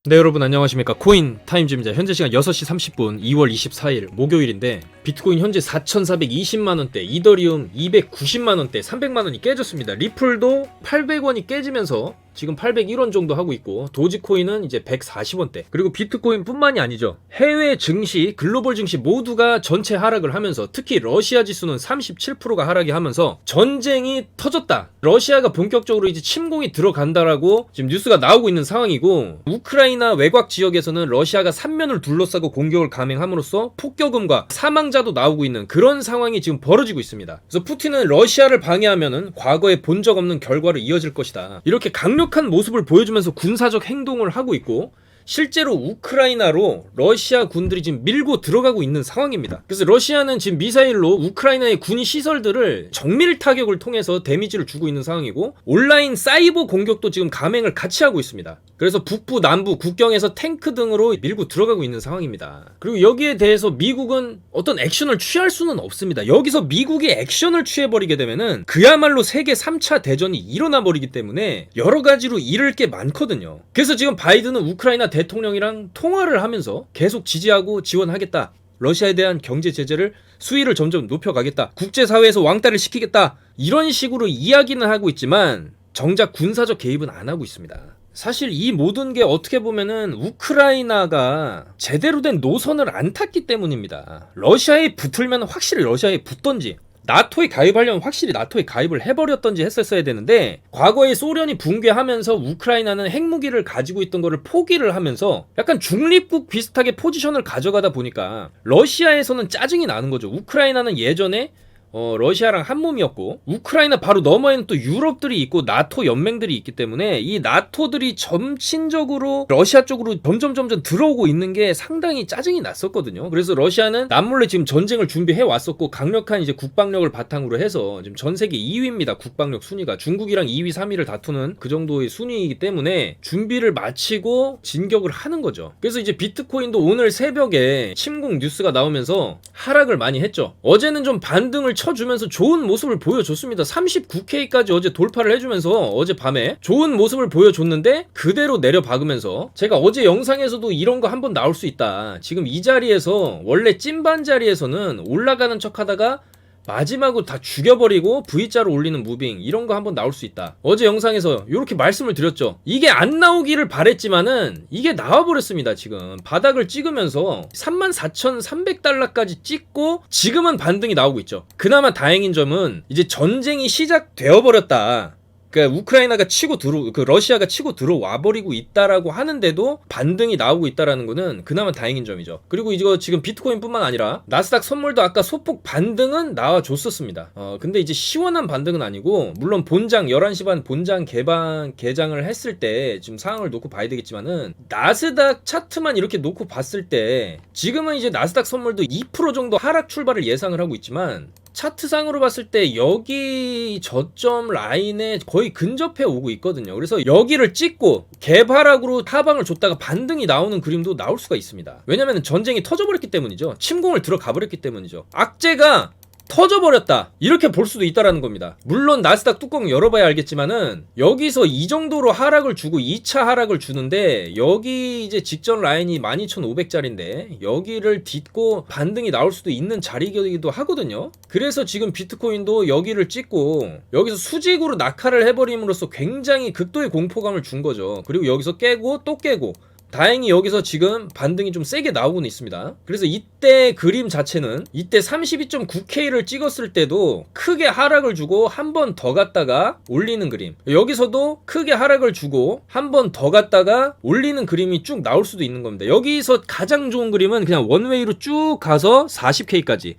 네, 여러분 안녕하십니까. 코인 타임즈입니다. 현재 시간 6시 30분 2월 24일 목요일인데 비트코인 현재 4,420만원대, 이더리움 290만원대, 300만원이 깨졌습니다. 리플도 800원이 깨지면서 지금 801원 정도 하고 있고, 도지코인은 이제 140원대. 그리고 비트코인 뿐만이 아니죠. 해외 증시, 글로벌 증시 모두가 전체 하락을 하면서, 특히 러시아 지수는 37%가 하락이 하면서 전쟁이 터졌다, 러시아가 본격적으로 이제 침공이 들어간다라고 지금 뉴스가 나오고 있는 상황이고, 우크라이나 외곽 지역에서는 러시아가 삼면을 둘러싸고 공격을 감행함으로써 폭격음과 사망자도 나오고 있는 그런 상황이 지금 벌어지고 있습니다. 그래서 푸틴은 러시아를 방해하면은 과거에 본 적 없는 결과로 이어질 것이다, 이렇게 강력한 모습을 보여주면서 군사적 행동을 하고 있고, 실제로 우크라이나로 러시아 군들이 지금 밀고 들어가고 있는 상황입니다. 그래서 러시아는 지금 미사일로 우크라이나의 군 시설들을 정밀 타격을 통해서 데미지를 주고 있는 상황이고, 온라인 사이버 공격도 지금 감행을 같이 하고 있습니다. 그래서 북부, 남부, 국경에서 탱크 등으로 밀고 들어가고 있는 상황입니다. 그리고 여기에 대해서 미국은 어떤 액션을 취할 수는 없습니다. 여기서 미국이 액션을 취해버리게 되면은 그야말로 세계 3차 대전이 일어나 버리기 때문에 여러 가지로 잃을 게 많거든요. 그래서 지금 바이든은 우크라이나 대통령이랑 통화를 하면서 계속 지지하고 지원하겠다, 러시아에 대한 경제 제재를 수위를 점점 높여가겠다, 국제사회에서 왕따를 시키겠다, 이런 식으로 이야기는 하고 있지만 정작 군사적 개입은 안 하고 있습니다. 사실 이 모든 게 어떻게 보면은 우크라이나가 제대로 된 노선을 안 탔기 때문입니다. 러시아에 붙으면 확실히 러시아에 붙던지, 나토에 가입하려면 확실히 나토에 가입을 해버렸던지 했었어야 되는데, 과거에 소련이 붕괴하면서 우크라이나는 핵무기를 가지고 있던 거를 포기를 하면서 약간 중립국 비슷하게 포지션을 가져가다 보니까 러시아에서는 짜증이 나는 거죠. 우크라이나는 예전에 러시아랑 한 몸이었고, 우크라이나 바로 너머에는 또 유럽들이 있고 나토 연맹들이 있기 때문에 이 나토들이 점진적으로 러시아 쪽으로 점점 들어오고 있는 게 상당히 짜증이 났었거든요. 그래서 러시아는 남몰래 지금 전쟁을 준비해 왔었고, 강력한 이제 국방력을 바탕으로 해서 지금 전 세계 2위입니다. 국방력 순위가 중국이랑 2위, 3위를 다투는 그 정도의 순위이기 때문에 준비를 마치고 진격을 하는 거죠. 그래서 이제 비트코인도 오늘 새벽에 침공 뉴스가 나오면서 하락을 많이 했죠. 어제는 좀 반등을 쳐주면서 좋은 모습을 보여줬습니다. 39K까지 어제 돌파를 해주면서 어젯밤에 좋은 모습을 보여줬는데 그대로 내려박으면서, 제가 어제 영상에서도 이런 거 한번 나올 수 있다, 지금 이 자리에서 원래 찐반 자리에서는 올라가는 척 하다가 마지막으로 다 죽여버리고 V자로 올리는 무빙, 이런 거 한번 나올 수 있다, 어제 영상에서 이렇게 말씀을 드렸죠. 이게 안 나오기를 바랬지만은 이게 나와버렸습니다. 지금 바닥을 찍으면서 34,300달러까지 찍고 지금은 반등이 나오고 있죠. 그나마 다행인 점은 이제 전쟁이 시작되어 버렸다, 그러니까 우크라이나가 러시아가 치고 들어와 버리고 있다라고 하는데도 반등이 나오고 있다라는 거는 그나마 다행인 점이죠. 그리고 이거 지금 비트코인뿐만 아니라 나스닥 선물도 아까 소폭 반등은 나와줬었습니다. 근데 이제 시원한 반등은 아니고, 물론 본장 11시 반 본장 개장을 했을 때 지금 상황을 놓고 봐야 되겠지만은, 나스닥 차트만 이렇게 놓고 봤을 때 지금은 이제 나스닥 선물도 2% 정도 하락 출발을 예상을 하고 있지만, 차트상으로 봤을 때 여기 저점 라인에 거의 근접해 오고 있거든요. 그래서 여기를 찍고 개발락으로 하방을 줬다가 반등이 나오는 그림도 나올 수가 있습니다. 왜냐면 전쟁이 터져버렸기 때문이죠. 침공을 들어가 버렸기 때문이죠. 악재가 터져버렸다, 이렇게 볼 수도 있다라는 겁니다. 물론 나스닥 뚜껑 열어봐야 알겠지만은 여기서 이 정도로 하락을 주고 2차 하락을 주는데, 여기 이제 직전 라인이 12,500짜리인데 여기를 딛고 반등이 나올 수도 있는 자리이기도 하거든요. 그래서 지금 비트코인도 여기를 찍고 여기서 수직으로 낙하를 해버림으로써 굉장히 극도의 공포감을 준 거죠. 그리고 여기서 깨고 또 깨고, 다행히 여기서 지금 반등이 좀 세게 나오고는 있습니다. 그래서 이때 그림 자체는, 이때 32.9K를 찍었을 때도 크게 하락을 주고 한 번 더 갔다가 올리는 그림, 여기서도 크게 하락을 주고 한 번 더 갔다가 올리는 그림이 쭉 나올 수도 있는 겁니다. 여기서 가장 좋은 그림은 그냥 원웨이로 쭉 가서 40K까지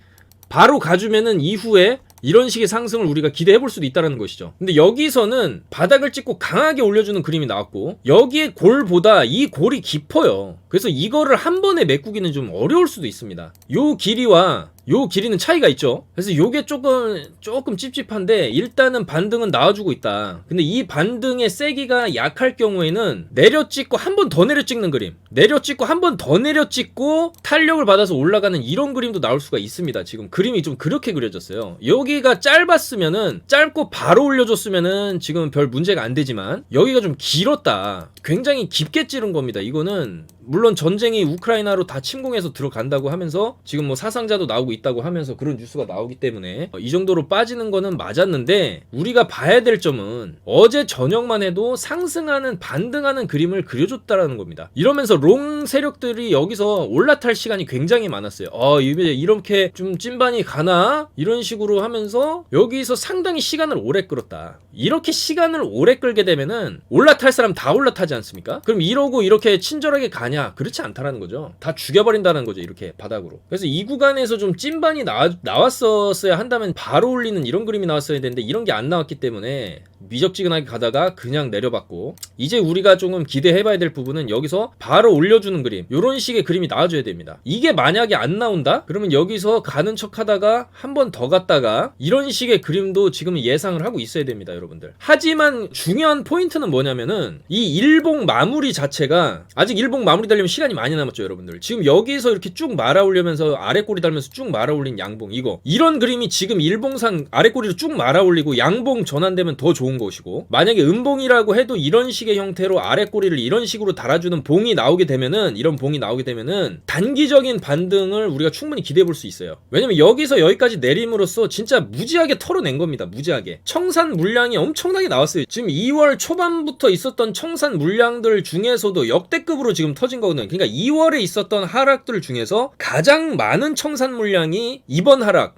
바로 가주면은 이후에 이런 식의 상승을 우리가 기대해 볼 수도 있다는 것이죠. 근데 여기서는 바닥을 찍고 강하게 올려주는 그림이 나왔고, 여기의 골보다 이 골이 깊어요. 그래서 이거를 한 번에 메꾸기는 좀 어려울 수도 있습니다. 요 길이와 요 길이는 차이가 있죠. 그래서 요게 조금 찝찝한데, 일단은 반등은 나와주고 있다. 근데 이 반등의 세기가 약할 경우에는 내려 찍고 한 번 더 내려 찍는 그림, 내려 찍고 한 번 더 내려 찍고 탄력을 받아서 올라가는 이런 그림도 나올 수가 있습니다. 지금 그림이 좀 그렇게 그려졌어요. 여기가 짧았으면은 짧고 바로 올려줬으면은 지금 별 문제가 안 되지만 여기가 좀 길었다. 굉장히 깊게 찌른 겁니다. 이거는 물론 전쟁이 우크라이나로 다 침공해서 들어간다고 하면서 지금 뭐 사상자도 나오고 있다고 하면서 그런 뉴스가 나오기 때문에 이 정도로 빠지는 거는 맞았는데 우리가 봐야 될 점은 어제 저녁만 해도 상승하는 반등하는 그림을 그려줬다라는 겁니다. 이러면서 롱 세력들이 여기서 올라탈 시간이 굉장히 많았어요. 이렇게 좀 찐반이 가나? 이런 식으로 하면서 여기서 상당히 시간을 오래 끌었다. 이렇게 시간을 오래 끌게 되면은 올라탈 사람 다 올라타지 않습니까? 그럼 이러고 이렇게 친절하게 가냐? 그렇지 않다라는 거죠. 다 죽여버린다는 거죠. 이렇게 바닥으로. 그래서 이 구간에서 좀 찐반이 나왔었어야 한다면 바로 올리는 이런 그림이 나왔어야 되는데 이런 게 안 나왔기 때문에 미적지근하게 가다가 그냥 내려봤고 이제 우리가 조금 기대해봐야 될 부분은 여기서 바로 올려주는 그림 이런 식의 그림이 나와줘야 됩니다. 이게 만약에 안 나온다? 그러면 여기서 가는 척 하다가 한 번 더 갔다가 이런 식의 그림도 지금 예상을 하고 있어야 됩니다. 여러분들. 하지만 중요한 포인트는 뭐냐면은 이 일봉 마무리 자체가 아직 일봉 마무리 되려면 시간이 많이 남았죠. 여러분들. 지금 여기서 이렇게 쭉 말아 올리면서 아래 꼬리 달면서 쭉 말아 올린 양봉 이런 그림이 지금 일봉상 아래 꼬리로 쭉 말아 올리고 양봉 전환되면 더 좋은 것이고 만약에 음봉이라고 해도 이런 식의 형태로 아래 꼬리를 이런 식으로 달아주는 봉이 나오게 되면은 이런 봉이 나오게 되면은 단기적인 반등을 우리가 충분히 기대해 볼 수 있어요. 왜냐면 여기서 여기까지 내림으로써 진짜 무지하게 털어낸 겁니다. 무지하게 청산 물량이 엄청나게 나왔어요. 지금 2월 초반부터 있었던 청산 물량들 중에서도 역대급으로 지금 터진 거거든요. 그러니까 2월에 있었던 하락들 중에서 가장 많은 청산 물량이 이번 하락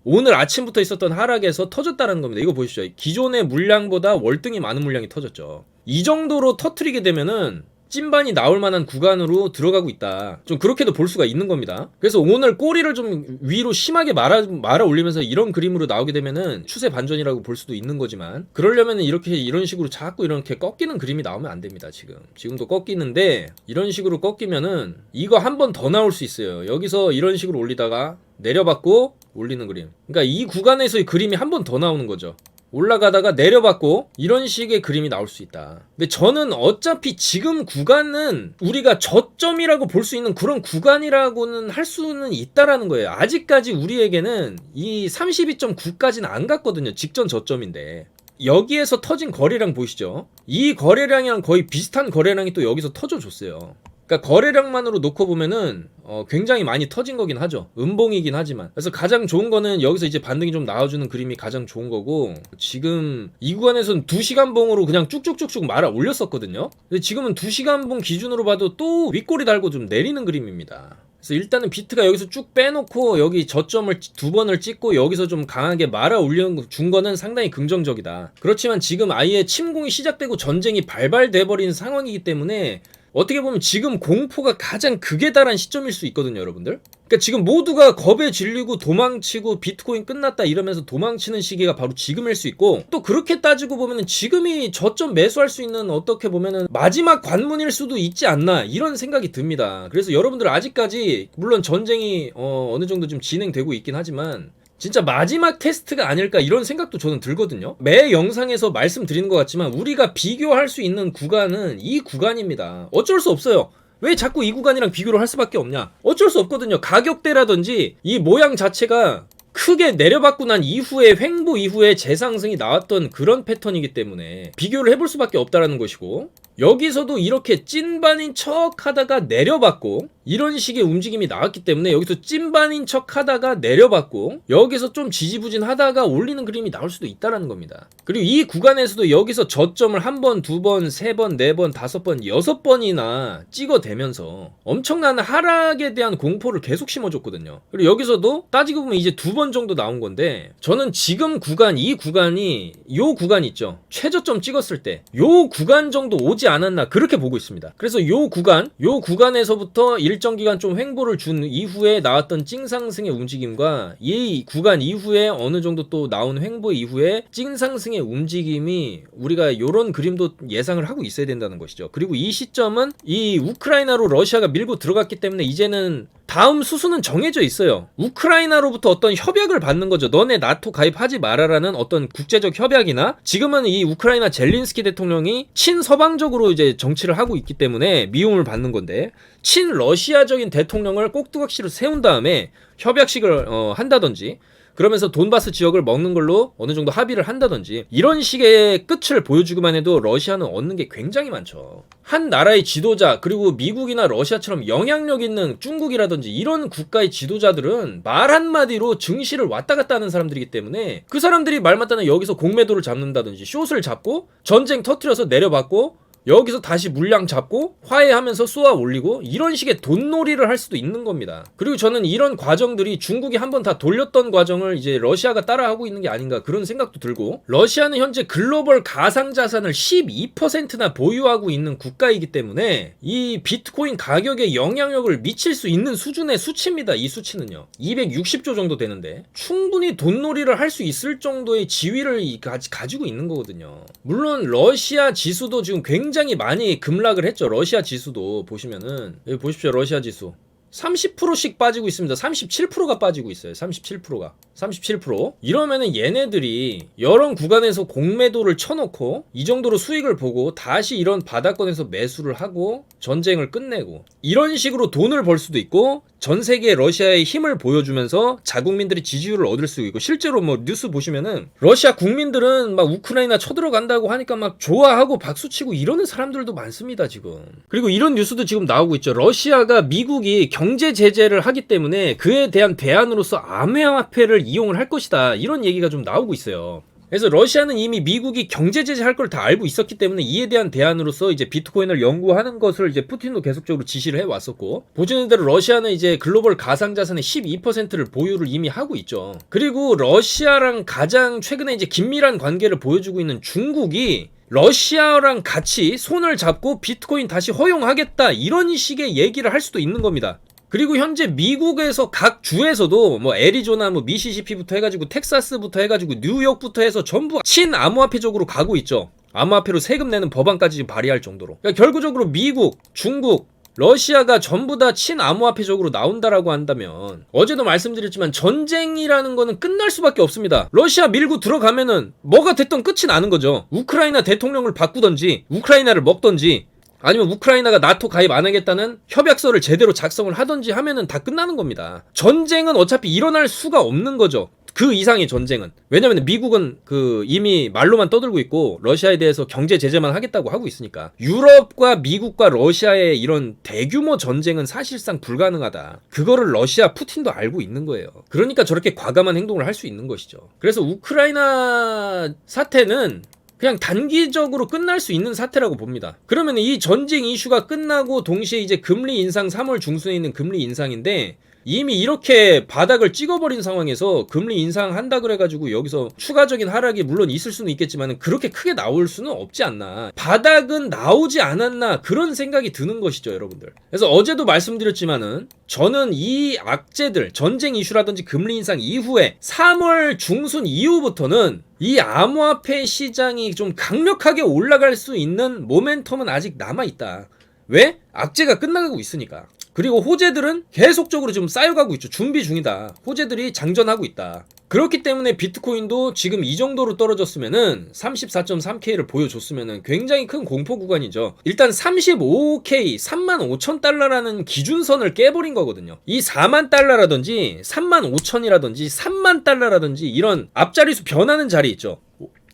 오늘 아침부터 있었던 하락에서 터졌다는 겁니다. 이거 보십시오. 기존의 물량보다 월등히 많은 물량이 터졌죠. 이 정도로 터트리게 되면은 찐반이 나올 만한 구간으로 들어가고 있다. 좀 그렇게도 볼 수가 있는 겁니다. 그래서 오늘 꼬리를 좀 위로 심하게 말아 올리면서 이런 그림으로 나오게 되면은 추세 반전이라고 볼 수도 있는 거지만 그러려면은 이런 식으로 자꾸 이렇게 꺾이는 그림이 나오면 안 됩니다. 지금도 꺾이는데 이런 식으로 꺾이면은 이거 한 번 더 나올 수 있어요. 여기서 이런 식으로 올리다가 내려받고 올리는 그림. 그러니까 이 구간에서의 그림이 한 번 더 나오는 거죠. 올라가다가 내려받고 이런 식의 그림이 나올 수 있다. 근데 저는 어차피 지금 구간은 우리가 저점이라고 볼 수 있는 그런 구간이라고는 할 수는 있다라는 거예요. 아직까지 우리에게는 이 32.9까지는 안 갔거든요. 직전 저점인데 여기에서 터진 거래량 보이시죠? 이 거래량이랑 거의 비슷한 거래량이 또 여기서 터져줬어요. 그러니까 거래량만으로 놓고 보면은 굉장히 많이 터진 거긴 하죠. 음봉이긴 하지만. 그래서 가장 좋은 거는 여기서 이제 반등이 좀 나와주는 그림이 가장 좋은 거고 지금 이 구간에서는 2시간 봉으로 그냥 쭉쭉쭉쭉 말아 올렸었거든요. 근데 지금은 2시간 봉 기준으로 봐도 또 윗꼬리 달고 좀 내리는 그림입니다. 그래서 일단은 비트가 여기서 쭉 빼놓고 여기 저점을 두 번을 찍고 여기서 좀 강하게 말아 올려준 거는 상당히 긍정적이다. 그렇지만 지금 아예 침공이 시작되고 전쟁이 발발돼 버린 상황이기 때문에 어떻게 보면 지금 공포가 가장 극에 달한 시점일 수 있거든요, 여러분들. 그러니까 지금 모두가 겁에 질리고 도망치고 비트코인 끝났다 이러면서 도망치는 시기가 바로 지금일 수 있고 또 그렇게 따지고 보면은 지금이 저점 매수할 수 있는 어떻게 보면은 마지막 관문일 수도 있지 않나 이런 생각이 듭니다. 그래서 여러분들 아직까지 물론 전쟁이 어느 정도 좀 진행되고 있긴 하지만 진짜 마지막 테스트가 아닐까 이런 생각도 저는 들거든요. 매 영상에서 말씀드리는 것 같지만 우리가 비교할 수 있는 구간은 이 구간입니다. 어쩔 수 없어요. 왜 자꾸 이 구간이랑 비교를 할 수밖에 없냐? 어쩔 수 없거든요. 가격대라든지 이 모양 자체가 크게 내려받고 난 이후에 횡보 이후에 재상승이 나왔던 그런 패턴이기 때문에 비교를 해볼 수밖에 없다라는 것이고 여기서도 이렇게 찐반인 척 하다가 내려받고 이런 식의 움직임이 나왔기 때문에 여기서 찐반인 척 하다가 내려받고 여기서 좀 지지부진 하다가 올리는 그림이 나올 수도 있다라는 겁니다. 그리고 이 구간에서도 여기서 저점을 한 번, 두 번, 세 번, 네 번, 다섯 번, 여섯 번이나 찍어대면서 엄청난 하락에 대한 공포를 계속 심어줬거든요. 그리고 여기서도 따지고 보면 이제 두 번 정도 나온 건데 저는 지금 구간, 이 구간이 요 구간 있죠. 최저점 찍었을 때 요 구간 정도 오지 않았나 그렇게 보고 있습니다. 그래서 요 구간에서부터 일정 기간 좀 횡보를 준 이후에 나왔던 찡상승의 움직임과 이 구간 이후에 어느 정도 또 나온 횡보 이후에 찡상승의 움직임이 우리가 요런 그림도 예상을 하고 있어야 된다는 것이죠. 그리고 이 시점은 이 우크라이나로 러시아가 밀고 들어갔기 때문에 이제는 다음 수순은 정해져 있어요. 우크라이나로부터 어떤 협약을 받는 거죠. 너네 나토 가입하지 마라라는 어떤 국제적 협약이나, 지금은 이 우크라이나 젤린스키 대통령이 친서방적으로 이제 정치를 하고 있기 때문에 미움을 받는 건데, 친러시아적인 대통령을 꼭두각시로 세운 다음에 협약식을 한다든지, 그러면서 돈바스 지역을 먹는 걸로 어느 정도 합의를 한다든지, 이런 식의 끝을 보여주기만 해도 러시아는 얻는 게 굉장히 많죠. 한 나라의 지도자, 그리고 미국이나 러시아처럼 영향력 있는 중국이라든지 이런 국가의 지도자들은 말 한마디로 증시를 왔다 갔다 하는 사람들이기 때문에, 그 사람들이 말 맞다는 여기서 공매도를 잡는다든지 숏을 잡고 전쟁 터트려서 내려받고 여기서 다시 물량 잡고 화해하면서 쏘아 올리고, 이런 식의 돈놀이를 할 수도 있는 겁니다. 그리고 저는 이런 과정들이 중국이 한번 다 돌렸던 과정을 이제 러시아가 따라하고 있는 게 아닌가, 그런 생각도 들고, 러시아는 현재 글로벌 가상자산을 12%나 보유하고 있는 국가이기 때문에 이 비트코인 가격에 영향력을 미칠 수 있는 수준의 수치입니다. 이 수치는요 260조 정도 되는데 충분히 돈놀이를 할 수 있을 정도의 지위를 가지고 있는 거거든요. 물론 러시아 지수도 지금 굉장히 많이 급락을 했죠. 러시아 지수도 보시면은, 여기 보십시오. 러시아 지수 30%씩 빠지고 있습니다. 37%가 빠지고 있어요. 37%가 37%. 이러면은 얘네들이 여러 구간에서 공매도를 쳐놓고 이 정도로 수익을 보고 다시 이런 바닥권에서 매수를 하고 전쟁을 끝내고, 이런 식으로 돈을 벌 수도 있고, 전 세계 러시아의 힘을 보여주면서 자국민들이 지지율을 얻을 수 있고, 실제로 뭐 뉴스 보시면은 러시아 국민들은 막 우크라이나 쳐들어간다고 하니까 막 좋아하고 박수치고 이러는 사람들도 많습니다 지금. 그리고 이런 뉴스도 지금 나오고 있죠. 러시아가 미국이 경제 제재를 하기 때문에 그에 대한 대안으로서 암호화폐를 이용을 할 것이다, 이런 얘기가 좀 나오고 있어요. 그래서 러시아는 이미 미국이 경제 제재할 걸 다 알고 있었기 때문에 이에 대한 대안으로서 이제 비트코인을 연구하는 것을 이제 푸틴도 계속적으로 지시를 해왔었고, 보시는 대로 러시아는 이제 글로벌 가상자산의 12%를 보유를 이미 하고 있죠. 그리고 러시아랑 가장 최근에 이제 긴밀한 관계를 보여주고 있는 중국이 러시아랑 같이 손을 잡고 비트코인 다시 허용하겠다, 이런 식의 얘기를 할 수도 있는 겁니다. 그리고 현재 미국에서 각 주에서도 뭐 애리조나, 뭐 미시시피부터 해가지고 텍사스부터 해가지고 뉴욕부터 해서 전부 친암호화폐적으로 가고 있죠. 암호화폐로 세금 내는 법안까지 지금 발의할 정도로. 그러니까 결국적으로 미국, 중국, 러시아가 전부 다 친암호화폐적으로 나온다라고 한다면, 어제도 말씀드렸지만 전쟁이라는 거는 끝날 수밖에 없습니다. 러시아 밀고 들어가면은 뭐가 됐든 끝이 나는 거죠. 우크라이나 대통령을 바꾸던지 우크라이나를 먹던지, 아니면 우크라이나가 나토 가입 안 하겠다는 협약서를 제대로 작성을 하던지 하면은 다 끝나는 겁니다. 전쟁은 어차피 일어날 수가 없는 거죠. 그 이상의 전쟁은. 왜냐면 미국은 이미 말로만 떠들고 있고 러시아에 대해서 경제 제재만 하겠다고 하고 있으니까. 유럽과 미국과 러시아의 이런 대규모 전쟁은 사실상 불가능하다. 그거를 러시아 푸틴도 알고 있는 거예요. 그러니까 저렇게 과감한 행동을 할 수 있는 것이죠. 그래서 우크라이나 사태는 그냥 단기적으로 끝날 수 있는 사태라고 봅니다. 그러면 이 전쟁 이슈가 끝나고 동시에 이제 금리 인상, 3월 중순에 있는 금리 인상인데, 이미 이렇게 바닥을 찍어버린 상황에서 금리 인상한다 그래가지고 여기서 추가적인 하락이 물론 있을 수는 있겠지만 그렇게 크게 나올 수는 없지 않나, 바닥은 나오지 않았나, 그런 생각이 드는 것이죠 여러분들. 그래서 어제도 말씀드렸지만은 저는 이 악재들, 전쟁 이슈라든지 금리 인상 이후에 3월 중순 이후부터는 이 암호화폐 시장이 좀 강력하게 올라갈 수 있는 모멘텀은 아직 남아있다. 왜? 악재가 끝나가고 있으니까. 그리고 호재들은 계속적으로 지금 쌓여가고 있죠. 준비 중이다. 호재들이 장전하고 있다. 그렇기 때문에 비트코인도 지금 이 정도로 떨어졌으면은 34.3K를 보여줬으면은 굉장히 큰 공포 구간이죠. 일단 35K, 35,000달러라는 기준선을 깨버린 거거든요. 이 4만 달러라든지 3만 5천이라든지 3만 달러라든지 이런 앞자리수 변하는 자리 있죠.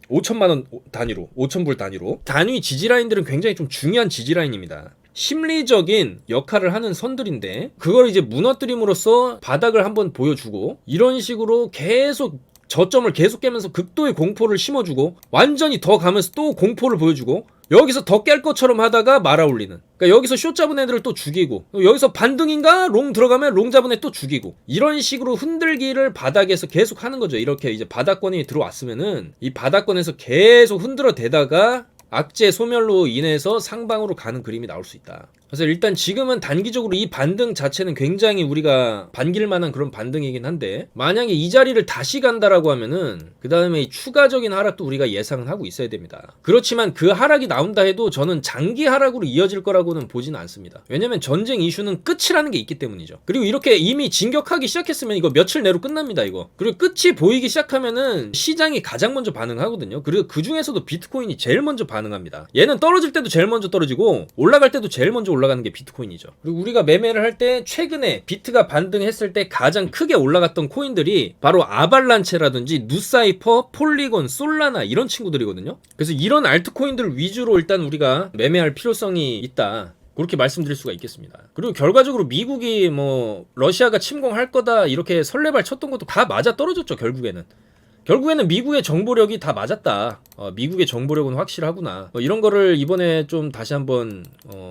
5천만원 단위로, 5천불 단위로. 단위 지지라인들은 굉장히 좀 중요한 지지라인입니다. 심리적인 역할을 하는 선들인데, 그걸 이제 무너뜨림으로써 바닥을 한번 보여주고, 이런 식으로 계속 저점을 계속 깨면서 극도의 공포를 심어주고, 완전히 더 가면서 또 공포를 보여주고, 여기서 더 깰 것처럼 하다가 말아올리는. 그러니까 여기서 숏 잡은 애들을 또 죽이고, 여기서 반등인가 롱 들어가면 롱 잡은 애 또 죽이고, 이런 식으로 흔들기를 바닥에서 계속 하는 거죠. 이렇게 이제 바닥권이 들어왔으면은 이 바닥권에서 계속 흔들어 대다가 악재 소멸로 인해서 상방으로 가는 그림이 나올 수 있다. 그래서 일단 지금은 단기적으로 이 반등 자체는 굉장히 우리가 반길 만한 그런 반등이긴 한데, 만약에 이 자리를 다시 간다라고 하면은 그 다음에 추가적인 하락도 우리가 예상은 하고 있어야 됩니다. 그렇지만 그 하락이 나온다 해도 저는 장기 하락으로 이어질 거라고는 보지는 않습니다. 왜냐면 전쟁 이슈는 끝이라는 게 있기 때문이죠. 그리고 이렇게 이미 진격하기 시작했으면 이거 며칠 내로 끝납니다, 이거. 그리고 끝이 보이기 시작하면은 시장이 가장 먼저 반응하거든요. 그리고 그 중에서도 비트코인이 제일 먼저 반응합니다. 얘는 떨어질 때도 제일 먼저 떨어지고 올라갈 때도 제일 먼저 올라가는 게 비트코인이죠. 그리고 우리가 매매를 할 때 최근에 비트가 반등했을 때 가장 크게 올라갔던 코인들이 바로 아발란체라든지 누사이퍼, 폴리곤, 솔라나 이런 친구들이거든요. 그래서 이런 알트코인들 위주로 일단 우리가 매매할 필요성이 있다, 그렇게 말씀드릴 수가 있겠습니다. 그리고 결과적으로 미국이 뭐 러시아가 침공할 거다 이렇게 설레발 쳤던 것도 다 맞아 떨어졌죠. 결국에는 미국의 정보력이 다 맞았다. 미국의 정보력은 확실하구나. 이런 거를 이번에 좀 다시 한번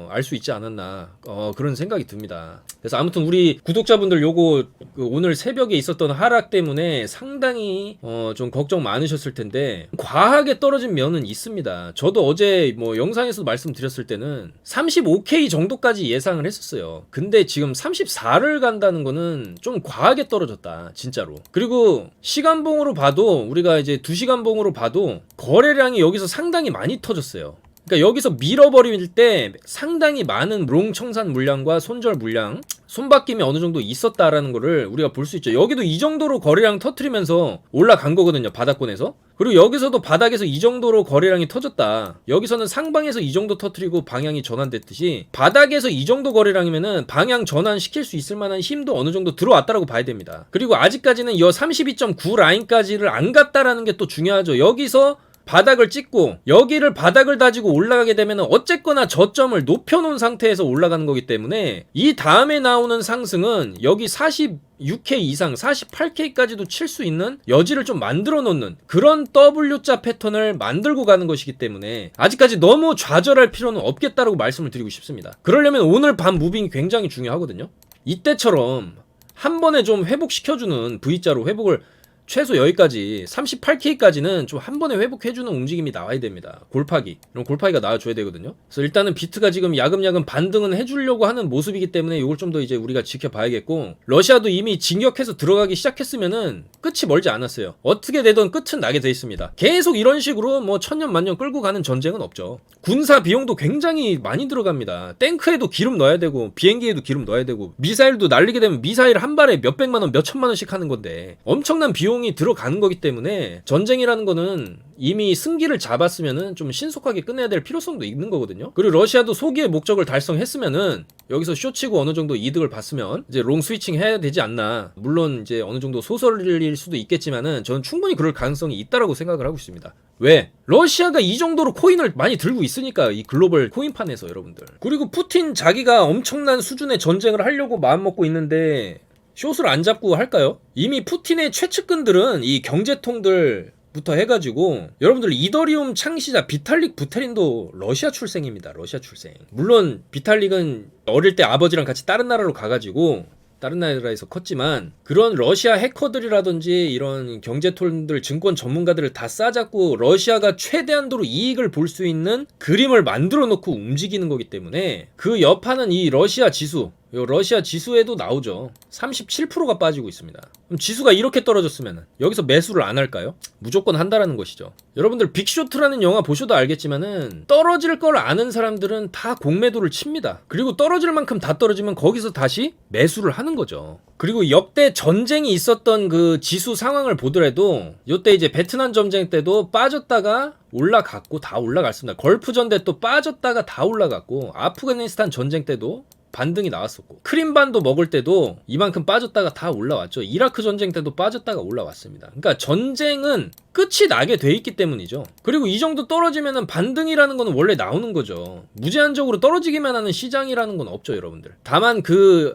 알 수 있지 않았나, 그런 생각이 듭니다. 그래서 아무튼 우리 구독자분들 요거 오늘 새벽에 있었던 하락 때문에 상당히 좀 걱정 많으셨을 텐데 과하게 떨어진 면은 있습니다. 저도 어제 뭐 영상에서 말씀드렸을 때는 35K 정도까지 예상을 했었어요. 근데 지금 34를 간다는 거는 좀 과하게 떨어졌다, 진짜로. 그리고 시간봉으로 봐도, 우리가 이제 2시간 봉으로 봐도 거래량이 여기서 상당히 많이 터졌어요. 그러니까 여기서 밀어버릴 때 상당히 많은 롱 청산 물량과 손절 물량, 손바뀜이 어느 정도 있었다라는 거를 우리가 볼 수 있죠. 여기도 이 정도로 거래량 터트리면서 올라간 거거든요, 바닥권에서. 그리고 여기서도 바닥에서 이 정도로 거래량이 터졌다. 여기서는 상방에서 이 정도 터트리고 방향이 전환됐듯이 바닥에서 이 정도 거래량이면은 방향 전환시킬 수 있을 만한 힘도 어느 정도 들어왔다라고 봐야 됩니다. 그리고 아직까지는 이 32.9 라인까지를 안 갔다라는 게 또 중요하죠. 여기서 바닥을 찍고 여기를 바닥을 다지고 올라가게 되면 어쨌거나 저점을 높여놓은 상태에서 올라가는 거기 때문에 이 다음에 나오는 상승은 여기 46K 이상 48K까지도 칠 수 있는 여지를 좀 만들어 놓는 그런 W자 패턴을 만들고 가는 것이기 때문에 아직까지 너무 좌절할 필요는 없겠다라고 말씀을 드리고 싶습니다. 그러려면 오늘 밤 무빙이 굉장히 중요하거든요. 이때처럼 한 번에 좀 회복시켜주는 V자로 회복을 최소 여기까지 38K까지는 좀 한 번에 회복해주는 움직임이 나와야 됩니다. 골파기, 이런 골파기가 나와줘야 되거든요. 그래서 일단은 비트가 지금 야금야금 반등은 해주려고 하는 모습이기 때문에 이걸 좀 더 이제 우리가 지켜봐야겠고, 러시아도 이미 진격해서 들어가기 시작했으면은 끝이 멀지 않았어요. 어떻게 되든 끝은 나게 돼 있습니다. 계속 이런 식으로 뭐 천년 만년 끌고 가는 전쟁은 없죠. 군사 비용도 굉장히 많이 들어갑니다. 탱크에도 기름 넣어야 되고 비행기에도 기름 넣어야 되고 미사일도 날리게 되면 미사일 한 발에 몇백만원 몇천만원씩 하는 건데 엄청난 비용이 들어가는 거기 때문에 전쟁이라는 거는 이미 승기를 잡았으면은 좀 신속하게 끝내야 될 필요성도 있는 거거든요. 그리고 러시아도 소기의 목적을 달성했으면은 여기서 쇼치고 어느 정도 이득을 봤으면 이제 롱 스위칭 해야 되지 않나. 물론 이제 어느 정도 소설일 수도 있겠지만은 저는 충분히 그럴 가능성이 있다라고 생각을 하고 있습니다. 왜? 러시아가 이 정도로 코인을 많이 들고 있으니까, 이 글로벌 코인판에서 여러분들. 그리고 푸틴 자기가 엄청난 수준의 전쟁을 하려고 마음먹고 있는데 숏을 안 잡고 할까요? 이미 푸틴의 최측근들은 이 경제통들 부터 해가지고 여러분들 이더리움 창시자 비탈릭 부테린도 러시아 출생입니다. 러시아 출생. 물론 비탈릭은 어릴 때 아버지랑 같이 다른 나라로 가가지고 다른 나라에서 컸지만 그런 러시아 해커들이라든지 이런 경제통들 증권 전문가들을 다 싸잡고 러시아가 최대한도로 이익을 볼 수 있는 그림을 만들어 놓고 움직이는 거기 때문에 그 여파는 이 러시아 지수, 러시아 지수에도 나오죠. 37%가 빠지고 있습니다. 그럼 지수가 이렇게 떨어졌으면 여기서 매수를 안 할까요? 무조건 한다라는 것이죠. 여러분들 빅쇼트라는 영화 보셔도 알겠지만은 떨어질 걸 아는 사람들은 다 공매도를 칩니다. 그리고 떨어질 만큼 다 떨어지면 거기서 다시 매수를 하는 거죠. 그리고 역대 전쟁이 있었던 그 지수 상황을 보더라도 요때 이제 베트남 전쟁 때도 빠졌다가 올라갔고 다 올라갔습니다. 걸프전 때 또 빠졌다가 다 올라갔고, 아프가니스탄 전쟁 때도 반등이 나왔었고, 크림반도 먹을 때도 이만큼 빠졌다가 다 올라왔죠. 이라크 전쟁 때도 빠졌다가 올라왔습니다. 그러니까 전쟁은 끝이 나게 돼 있기 때문이죠. 그리고 이 정도 떨어지면은 반등이라는 건 원래 나오는 거죠. 무제한적으로 떨어지기만 하는 시장이라는 건 없죠, 여러분들. 다만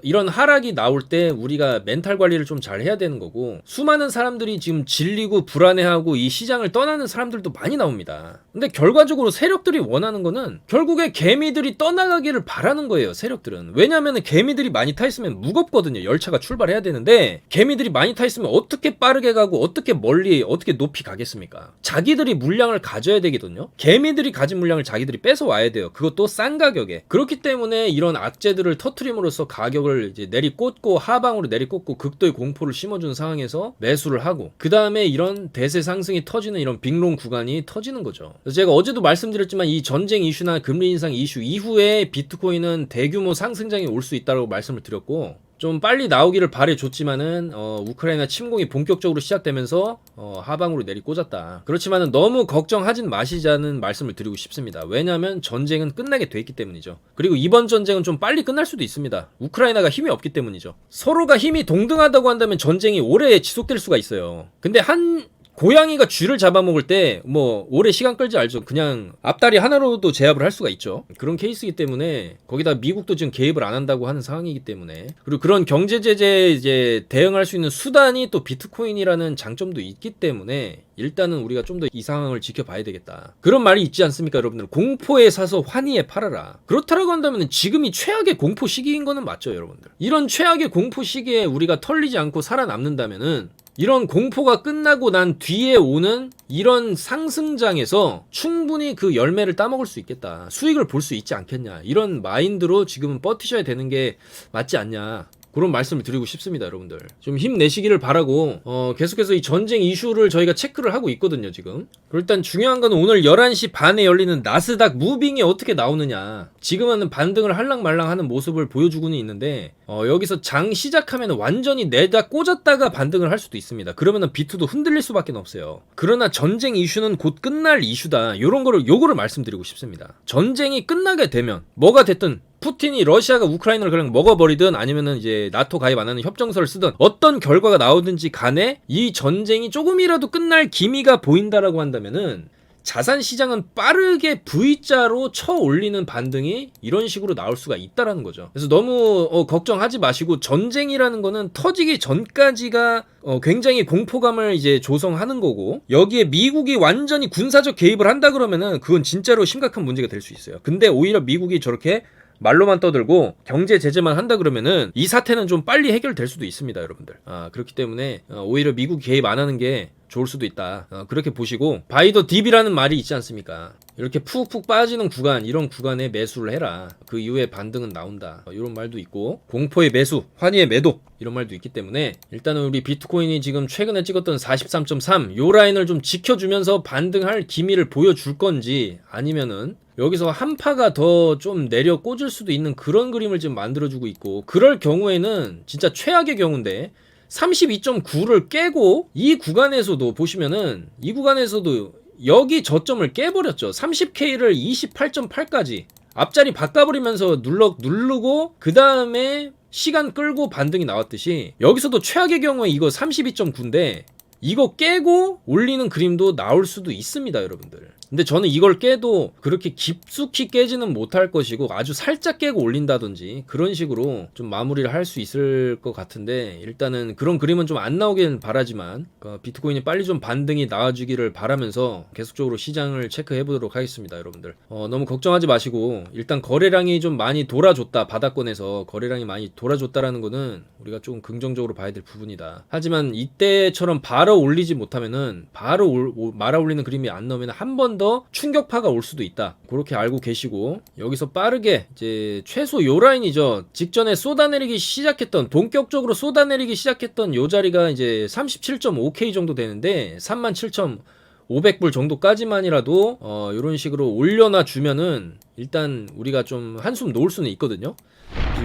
이런 하락이 나올 때 우리가 멘탈 관리를 좀 잘 해야 되는 거고, 수많은 사람들이 지금 질리고 불안해하고 이 시장을 떠나는 사람들도 많이 나옵니다. 근데 결과적으로 세력들이 원하는 거는 결국에 개미들이 떠나가기를 바라는 거예요, 세력들은. 이유는 왜냐면은 개미들이 많이 타 있으면 무겁거든요. 열차가 출발해야 되는데 개미들이 많이 타 있으면 어떻게 빠르게 가고 어떻게 멀리 어떻게 높이 가겠습니까? 자기들이 물량을 가져야 되거든요. 개미들이 가진 물량을 자기들이 뺏어 와야 돼요. 그것도 싼 가격에. 그렇기 때문에 이런 악재들을 터트림으로써 가격을 이제 내리꽂고 하방으로 내리꽂고 극도의 공포를 심어준 상황에서 매수를 하고 그 다음에 이런 대세 상승이 터지는 이런 빅롱 구간이 터지는 거죠. 그래서 제가 어제도 말씀드렸지만 이 전쟁 이슈나 금리 인상 이슈 이후에 비트코인은 대규모 상승장이 올 수 있다고 말씀을 드렸고 좀 빨리 나오기를 바래줬지만은 우크라이나 침공이 본격적으로 시작되면서 하방으로 내리꽂았다. 그렇지만은 너무 걱정하진 마시자는 말씀을 드리고 싶습니다. 왜냐하면 전쟁은 끝나게 돼 있기 때문이죠. 그리고 이번 전쟁은 좀 빨리 끝날 수도 있습니다. 우크라이나가 힘이 없기 때문이죠. 서로가 힘이 동등하다고 한다면 전쟁이 오래 지속될 수가 있어요. 근데 한 고양이가 쥐를 잡아먹을 때 뭐 오래 시간 끌지 알죠. 그냥 앞다리 하나로도 제압을 할 수가 있죠. 그런 케이스이기 때문에 거기다 미국도 지금 개입을 안 한다고 하는 상황이기 때문에 그리고 그런 경제 제재에 이제 대응할 수 있는 수단이 또 비트코인이라는 장점도 있기 때문에 일단은 우리가 좀 더 이 상황을 지켜봐야 되겠다. 그런 말이 있지 않습니까, 여러분들? 공포에 사서 환희에 팔아라. 그렇다라고 한다면 지금이 최악의 공포 시기인 거는 맞죠, 여러분들? 이런 최악의 공포 시기에 우리가 털리지 않고 살아남는다면은 이런 공포가 끝나고 난 뒤에 오는 이런 상승장에서 충분히 그 열매를 따먹을 수 있겠다. 수익을 볼 수 있지 않겠냐. 이런 마인드로 지금은 버티셔야 되는 게 맞지 않냐. 그런 말씀을 드리고 싶습니다, 여러분들. 좀 힘내시기를 바라고 계속해서 이 전쟁 이슈를 저희가 체크를 하고 있거든요, 지금. 일단 중요한 건 오늘 11시 반에 열리는 나스닥 무빙이 어떻게 나오느냐. 지금은 반등을 할랑말랑하는 모습을 보여주고는 있는데 여기서 장 시작하면 완전히 내다 꽂았다가 반등을 할 수도 있습니다. 그러면은 비트도 흔들릴 수밖에 없어요. 그러나 전쟁 이슈는 곧 끝날 이슈다. 요거를 말씀드리고 싶습니다. 전쟁이 끝나게 되면 뭐가 됐든 푸틴이 러시아가 우크라이나를 그냥 먹어버리든 아니면은 이제 나토 가입 안 하는 협정서를 쓰든 어떤 결과가 나오든지 간에 이 전쟁이 조금이라도 끝날 기미가 보인다라고 한다면은 자산 시장은 빠르게 V자로 쳐 올리는 반등이 이런 식으로 나올 수가 있다라는 거죠. 그래서 너무 걱정하지 마시고 전쟁이라는 거는 터지기 전까지가 굉장히 공포감을 이제 조성하는 거고 여기에 미국이 완전히 군사적 개입을 한다 그러면은 그건 진짜로 심각한 문제가 될 수 있어요. 근데 오히려 미국이 저렇게 말로만 떠들고 경제 제재만 한다 그러면은 이 사태는 좀 빨리 해결될 수도 있습니다, 여러분들. 그렇기 때문에 오히려 미국 개입 안 하는 게 좋을 수도 있다. 그렇게 보시고 바이더 딥이라는 말이 있지 않습니까? 이렇게 푹푹 빠지는 구간, 이런 구간에 매수를 해라. 그 이후에 반등은 나온다. 이런 말도 있고 공포의 매수, 환희의 매도 이런 말도 있기 때문에 일단은 우리 비트코인이 지금 최근에 찍었던 43.3 요 라인을 좀 지켜주면서 반등할 기미를 보여줄 건지 아니면은 여기서 한파가 더 좀 내려 꽂을 수도 있는 그런 그림을 지금 만들어주고 있고 그럴 경우에는 진짜 최악의 경우인데 32.9를 깨고 이 구간에서도 보시면은 이 구간에서도 여기 저점을 깨버렸죠. 30K를 28.8까지 앞자리 바꿔버리면서 누르고 그 다음에 시간 끌고 반등이 나왔듯이 여기서도 최악의 경우에 이거 32.9인데 이거 깨고 올리는 그림도 나올 수도 있습니다, 여러분들. 근데 저는 이걸 깨도 그렇게 깊숙이 깨지는 못할 것이고 아주 살짝 깨고 올린다든지 그런 식으로 좀 마무리를 할 수 있을 것 같은데 일단은 그런 그림은 좀 안 나오길 바라지만 비트코인이 빨리 좀 반등이 나와주기를 바라면서 계속적으로 시장을 체크해 보도록 하겠습니다, 여러분들. 너무 걱정하지 마시고 일단 거래량이 좀 많이 돌아줬다. 바닥권에서 거래량이 많이 돌아줬다라는 거는 우리가 조금 긍정적으로 봐야 될 부분이다. 하지만 이때처럼 바로 올리지 못하면은 바로 말아 올리는 그림이 안 나오면 한 번 더 충격파가 올 수도 있다. 그렇게 알고 계시고 여기서 빠르게 이제 최소 요 라인이죠. 직전에 쏟아내리기 시작했던 본격적으로 쏟아내리기 시작했던 요 자리가 이제 37.5K 정도 되는데 37,500불 정도까지만이라도 이런 식으로 올려놔 주면은 일단 우리가 좀 한숨 놓을 수는 있거든요.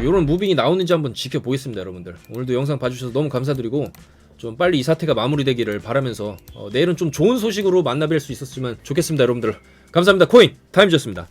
이런 무빙이 나오는지 한번 지켜보겠습니다, 여러분들. 오늘도 영상 봐주셔서 너무 감사드리고 좀 빨리 이 사태가 마무리되기를 바라면서 내일은 좀 좋은 소식으로 만나뵐 수 있었으면 좋겠습니다, 여러분들. 감사합니다. 코인 타임즈였습니다.